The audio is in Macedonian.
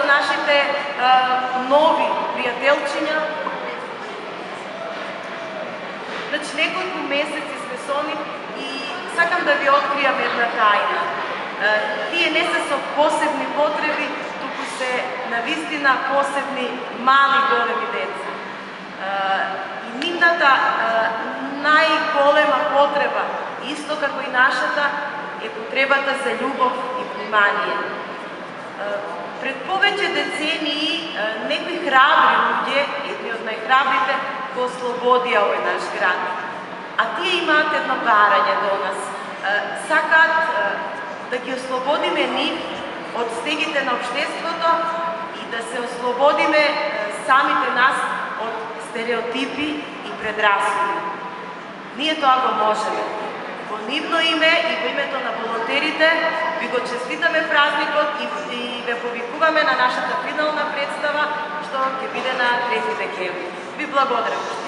нашите нови пријателчиња. Значи, неколку месеци сме со нив и сакам да ви откријам една тајна. Тие не се со посебни потреби, туку се навистина посебни мали големи деца. И нивната најголема потреба, исто како и нашата, е потребата за љубов и внимание. Пред повеќе децении некои храбри луѓе, едни од најхрабрите, го ослободија овој наш град. А тие имаат едно барање до нас. Сакаат да ги ослободиме нив од стегите на општеството и да се ослободиме самите нас од стереотипи и предрасуди. Ние тоа го можеме. Во нивно име и во името на волонтерите ви го честитаме празникот и ве повикуваме на нашата финална представа, што ќе биде на 3 декември. Ви благодарам.